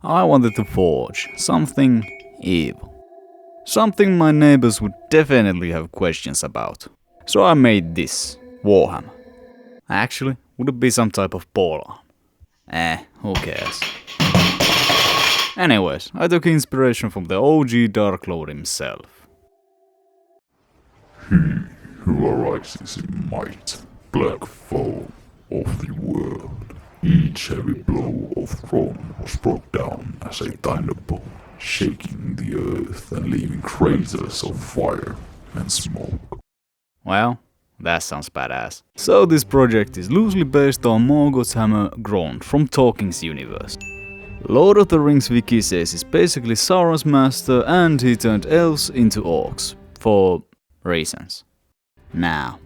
I wanted to forge something evil. Something my neighbors would definitely have questions about. So I made this Warhammer. Actually, would it be some type of pole arm? Who cares? Anyways, I took inspiration from the OG Dark Lord himself. He who arises in might, black foe of the world. Each heavy blow of throne was brought down as a thunderbolt, shaking the earth and leaving craters of fire and smoke. Well, that sounds badass. So this project is loosely based on Morgoth's hammer grown from Tolkien's universe. Lord of the Rings wiki says it's basically Sauron's master and he turned elves into orcs. For reasons. Now,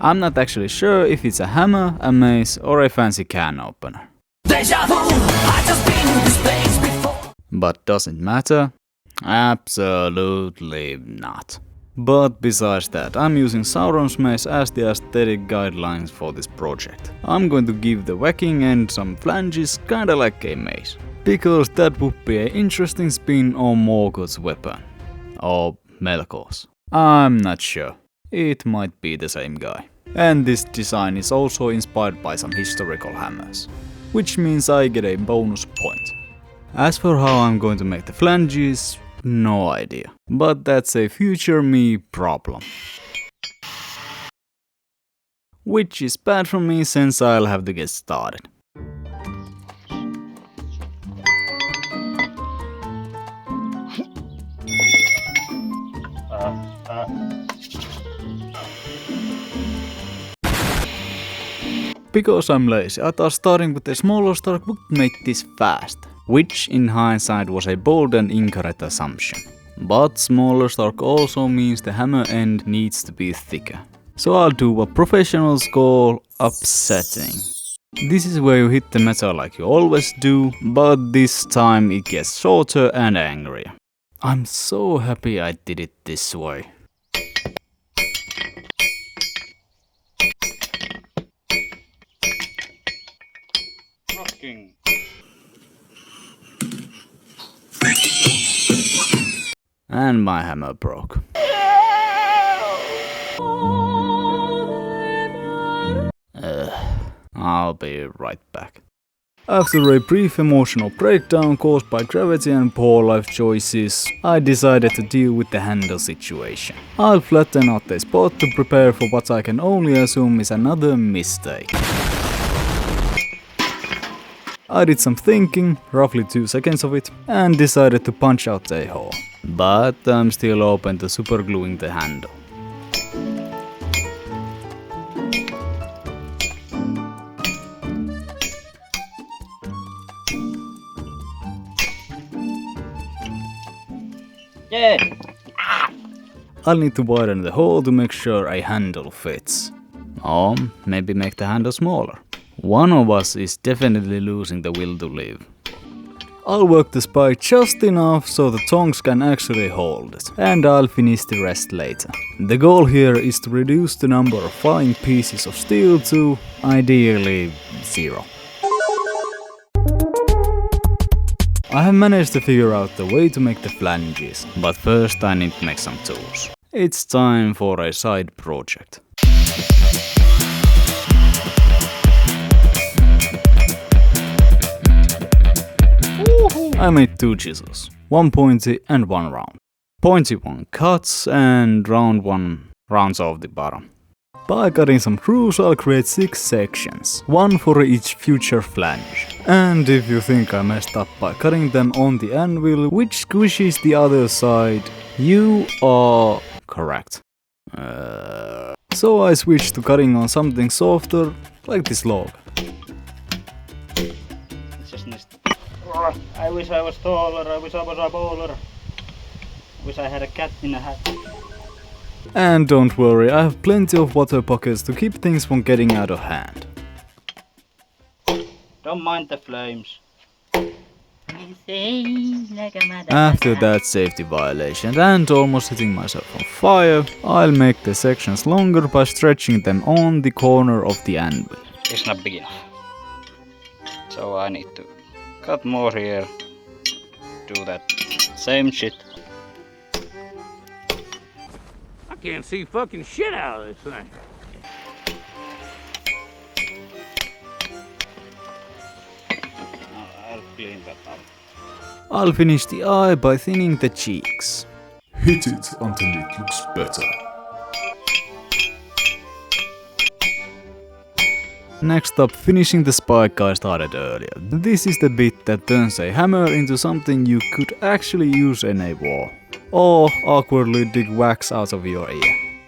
I'm not actually sure if it's a hammer, a mace or a fancy can opener. Deja vu, I just been in this place before. But does it matter? Absolutely not. But besides that, I'm using Sauron's mace as the aesthetic guidelines for this project. I'm going to give the whacking and some flanges kinda like a mace. Because that would be an interesting spin on Morgoth's weapon. Or Melkor's. I'm not sure. It might be the same guy. And this design is also inspired by some historical hammers. Which means I get a bonus point. As for how I'm going to make the flanges, no idea. But that's a future me problem. Which is bad for me since I'll have to get started. Because I'm lazy, I thought starting with a smaller start would make this fast. Which in hindsight was a bold and incorrect assumption. But smaller start also means the hammer end needs to be thicker. So I'll do what professionals call upsetting. This is where you hit the metal like you always do, but this time it gets shorter and angrier. I'm so happy I did it this way. And my hammer broke. I'll be right back. After a brief emotional breakdown caused by gravity and poor life choices, I decided to deal with the handle situation. I'll flatten out the spot to prepare for what I can only assume is another mistake. I did some thinking, roughly 2 seconds of it, and decided to punch out a hole. But I'm still open to supergluing the handle. Yeah. I'll need to widen the hole to make sure a handle fits. Or maybe make the handle smaller. One of us is definitely losing the will to live. I'll work the spike just enough so the tongs can actually hold it, and I'll finish the rest later. The goal here is to reduce the number of flying pieces of steel to, ideally, 0. I have managed to figure out the way to make the flanges, but first I need to make some tools. It's time for a side project. I made 2 chisels, one pointy and one round. Pointy one cuts and round one rounds off the bottom. By cutting some grooves I'll create 6 sections, one for each future flange. And if you think I messed up by cutting them on the anvil, which squishes the other side, you are correct. So I switched to cutting on something softer, like this log. I wish I was taller, I wish I was a bowler. I wish I had a cat in a hat. And don't worry, I have plenty of water pockets to keep things from getting out of hand. Don't mind the flames. After that safety violation and almost hitting myself on fire, I'll make the sections longer by stretching them on the corner of the anvil. It's not big enough. So I need to cut more here do that same shit. I can't see fucking shit out of this thing. I'll clean that up. I'll finish the eye by thinning the cheeks. Hit it until it looks better. Next up, finishing the spike I started earlier. This is the bit that turns a hammer into something you could actually use in a wall. Or awkwardly dig wax out of your ear.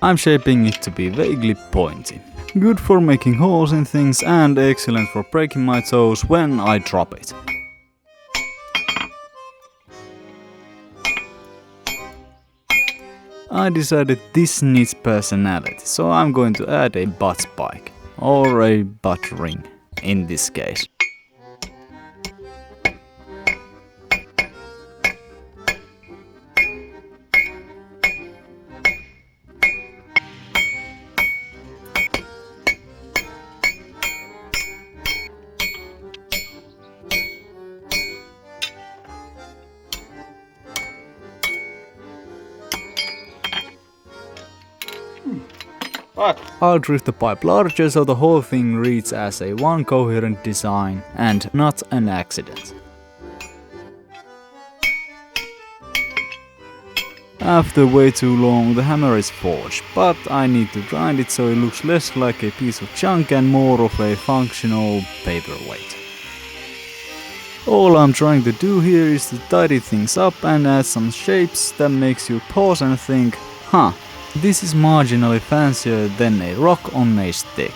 I'm shaping it to be vaguely pointy. Good for making holes in things and excellent for breaking my toes when I drop it. I decided this needs personality, so I'm going to add a butt spike. Or a butt ring, in this case. What? I'll drift the pipe larger so the whole thing reads as a one coherent design and not an accident. After way too long the hammer is forged, but I need to grind it so it looks less like a piece of junk and more of a functional paperweight. All I'm trying to do here is to tidy things up and add some shapes that makes you pause and think, huh, this is marginally fancier than a rock on a stick.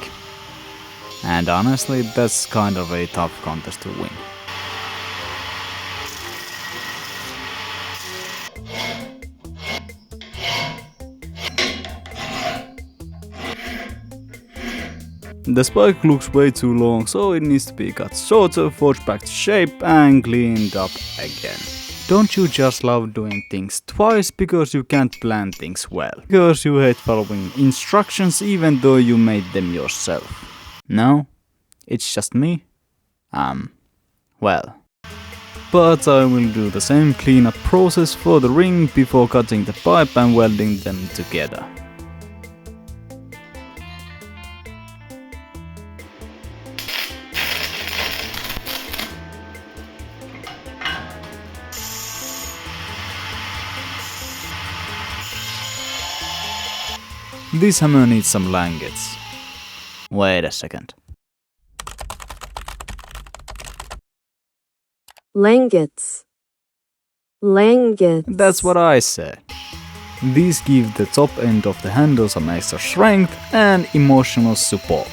And honestly, that's kind of a tough contest to win. The spike looks way too long, so it needs to be cut shorter, forged back to shape and cleaned up again. Don't you just love doing things twice because you can't plan things well? Because you hate following instructions even though you made them yourself? No? It's just me? Well. But I will do the same cleanup process for the ring before cutting the pipe and welding them together. This hammer needs some langets. Wait a second. Langets. Langets. That's what I said. These give the top end of the handle some extra strength and emotional support.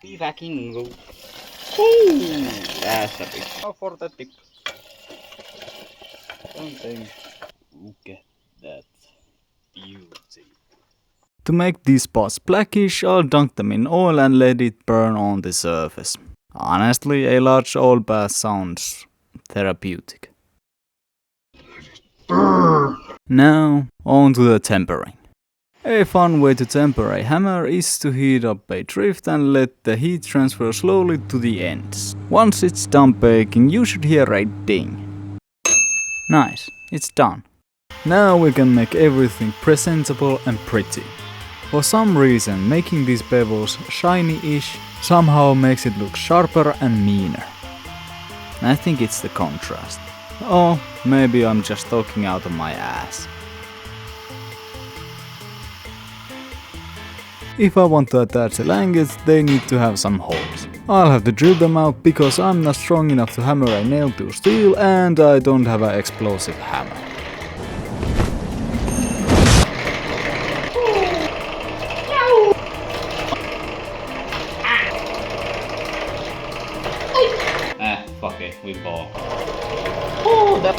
We fucking go. Ooh, that's a big. How for the tip? Something. Look at that beauty. To make these spots blackish, I'll dunk them in oil and let it burn on the surface. Honestly, a large oil bath sounds therapeutic. Now, on to the tempering. A fun way to temper a hammer is to heat up a drift and let the heat transfer slowly to the ends. Once it's done baking, you should hear a ding. Nice, it's done. Now we can make everything presentable and pretty. For some reason, making these pebbles shiny-ish somehow makes it look sharper and meaner. I think it's the contrast. Or maybe I'm just talking out of my ass. If I want to attach the langets, they need to have some holes. I'll have to drill them out because I'm not strong enough to hammer a nail to steel and I don't have an explosive hammer. Fuck it, we fall. Oh, that.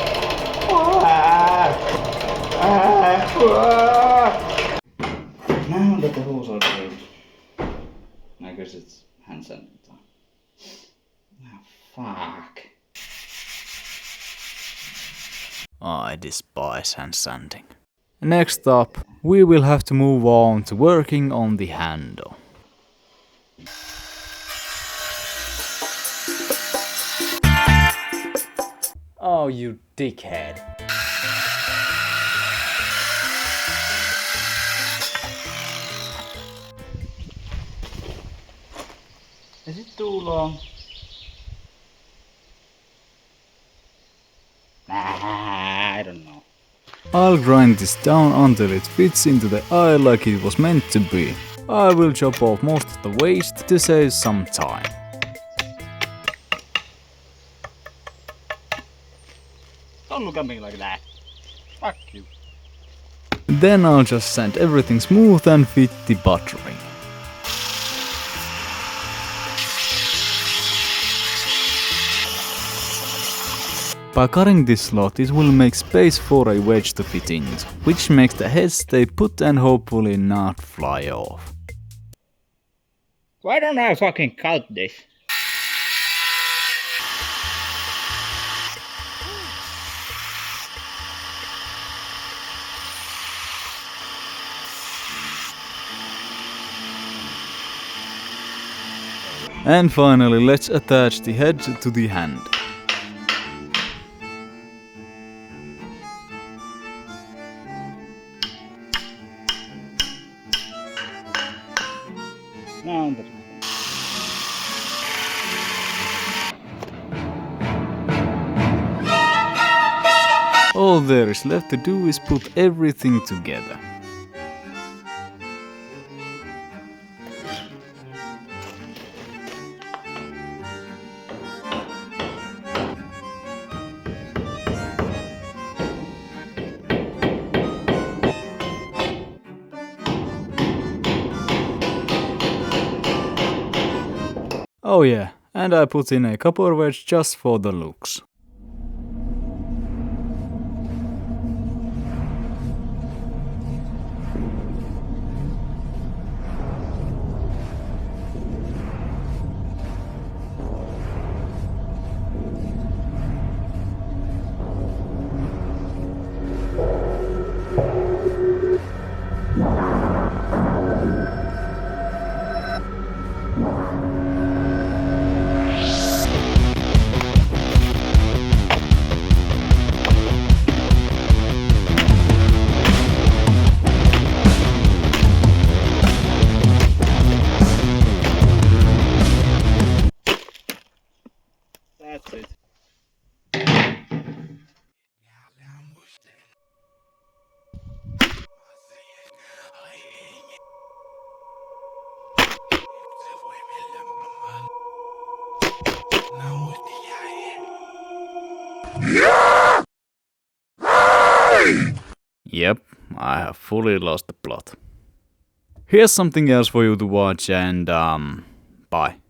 Now that the holes are drilled, I guess it's hand sanding time. Fuck. I despise hand sanding. Next up, we will have to move on to working on the handle. Oh, you dickhead. Is it too long? Nah, I don't know. I'll grind this down until it fits into the eye like it was meant to be. I will chop off most of the waste to save some time. Don't look at me like that. Fuck you. Then I'll just sand everything smooth and fit the buttering. By cutting this slot, it will make space for a wedge to fit into, which makes the head stay put and hopefully not fly off. Why don't I fucking cut this? And finally, let's attach the head to the hand. Now that All there is left to do is put everything together. Oh yeah, and I put in a copper wedge just for the looks. that's it. Yep, I have fully lost the plot. Here's something else for you to watch and bye.